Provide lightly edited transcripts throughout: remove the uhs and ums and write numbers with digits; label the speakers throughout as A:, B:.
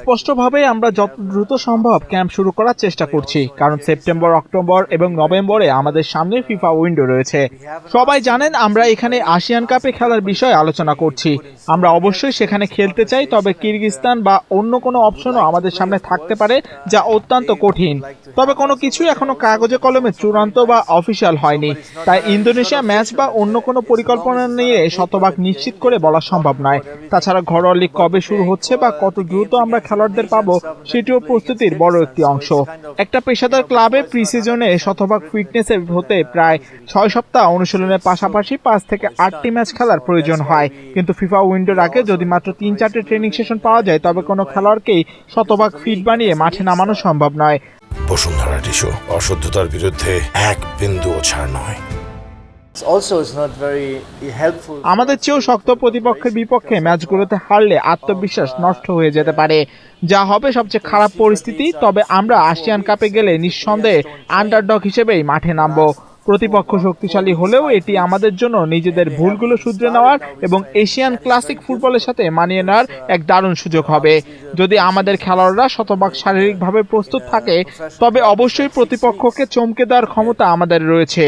A: স্পষ্টভাবে আমরা যত দ্রুত সম্ভব ক্যাম্প শুরু করার চেষ্টা করছি, কারণ সেপ্টেম্বর, অক্টোবর এবং নভেম্বরে আমাদের সামনে ফিফা উইন্ডো রয়েছে। সবাই জানেন আমরা এখানে আসিয়ান কাপে খেলার বিষয়ে আলোচনা করছি। আমরা অবশ্যই সেখানে খেলতে চাই, তবে কিরগিজস্তান বা অন্য কোনো অপশনও আমাদের সামনে থাকতে পারে, যা অত্যন্ত কঠিন। তবে কোনো কিছুই এখনো কাগজে কলমে চূড়ান্ত বা অফিসিয়াল হয়নি, তাই ইন্দোনেশিয়া ম্যাচ বা অন্য কোনো পরিকল্পনা নিয়ে শতভাগ নিশ্চিত করে বলা সম্ভব নয়। তাছাড়া ঘরোয়া লীগ কবে শুরু হচ্ছে বা কত দ্রুত আমরা খেলোয়াড়দের পাবো, সেটিও প্রস্তুতির বড় একটি অংশ। একটা পেশাদার ক্লাবে প্রি সিজনে শতভাগ ফিটনেসে হতে প্রায় 6 সপ্তাহ অনুশীলনের পাশাপাশি 5 থেকে 8টি ম্যাচ খেলার প্রয়োজন হয়। কিন্তু ফিফা উইন্ডোর আগে যদি মাত্র 3-4টি ট্রেনিং সেশন পাওয়া যায়, তবে কোনো খেলোয়াড়কেই শতভাগ ফিট বানিয়ে মাঠে নামানো সম্ভব নয়।
B: বসুন্ধরা টিস্যু, অশুদ্ধতার বিরুদ্ধে এক বিন্দুও ছাড় নয়।
A: আমাদের চেয়েও শক্ত প্রতিপক্ষের বিপক্ষে ম্যাচগুলোতে হারলে আত্মবিশ্বাস নষ্ট হয়ে যেতে পারে, যা হবে সবচেয়ে খারাপ পরিস্থিতি। তবে আমরা আসিয়ান কাপে গেলে নিঃসন্দেহে আন্ডারডগ হিসেবেই মাঠে নামবো। প্রতিপক্ষ শক্তিশালী হলেও এটি আমাদের জন্য নিজেদের ভুলগুলো শুধরে নেওয়ার এবং এশিয়ান ক্লাসিক ফুটবলের সাথে মানিয়ে নেওয়ার এক দারুণ সুযোগ হবে। যদি আমাদের খেলোয়াড়রা শতভাগ শারীরিকভাবে প্রস্তুত থাকে, তবে অবশ্যই প্রতিপক্ষকে চমকে দেওয়ার ক্ষমতা আমাদের রয়েছে।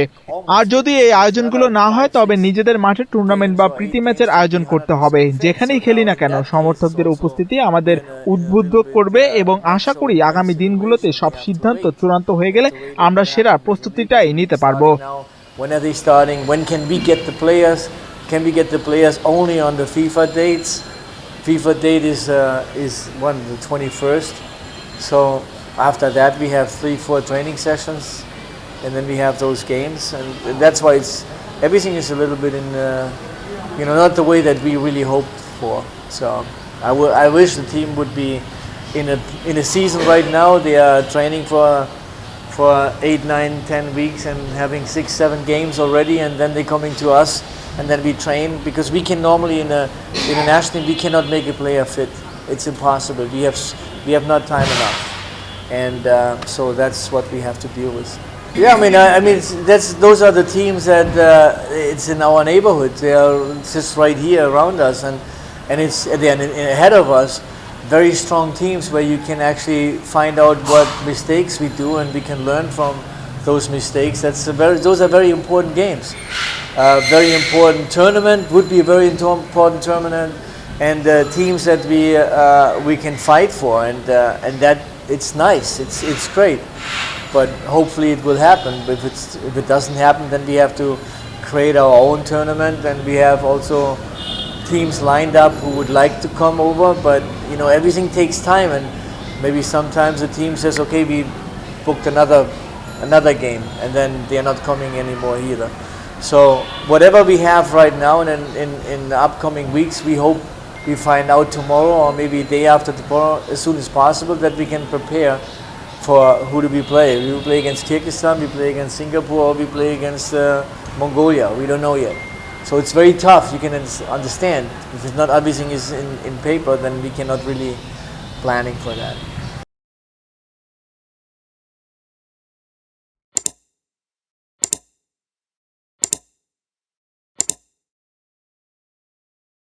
A: আর যদি এই আয়োজনগুলো না হয়, তবে নিজেদের মাঠে টুর্নামেন্ট বা প্রীতি ম্যাচের আয়োজন করতে হবে। যেখানেই খেলি না কেন, সমর্থকদের উপস্থিতি আমাদের উদ্বুদ্ধ করবে এবং আশা করি আগামী দিনগুলোতে সব সিদ্ধান্ত চূড়ান্ত হয়ে গেলে আমরা সেরা প্রস্তুতিটাই নিতে পারবো।
C: When are they starting? When can we get the players? Can we get the players only on the FIFA dates? FIFA date is the 21st. So after that we have 3-4 training sessions, and then we have those games, and that's why everything is a little bit in not the way that we really hoped for. So I wish the team would be in a season right now. They are training for 8, 9, 10 weeks and having 6-7 games already, and then they coming to us, and then we train, because we can normally in a national we cannot make a player fit. It's impossible. We have not time enough, and so that's what we have to deal with. Yeah, I mean those are the teams that it's in our neighborhood. They are just right here around us, and it's ahead of us. Very strong teams where you can actually find out what mistakes we do, and we can learn from those mistakes. Those are very important games. Very important tournament would be a very important tournament, and teams that we can fight for, and that it's nice. It's great, but hopefully it will happen. But if it doesn't happen, then we have to create our own tournament, and we have also teams lined up who would like to come over, but everything takes time, and maybe sometimes the team says, okay, we booked another game, and then they're not coming anymore either. So whatever we have right now, and in the upcoming weeks, we hope we find out tomorrow or maybe day after tomorrow, as soon as possible, that we can prepare for who do we play. We will play against Kyrgyzstan, we play against Singapore, or we play against Mongolia. We don't know yet. So it's very tough. You can understand if it's not everything is in paper, then we cannot really planning for that.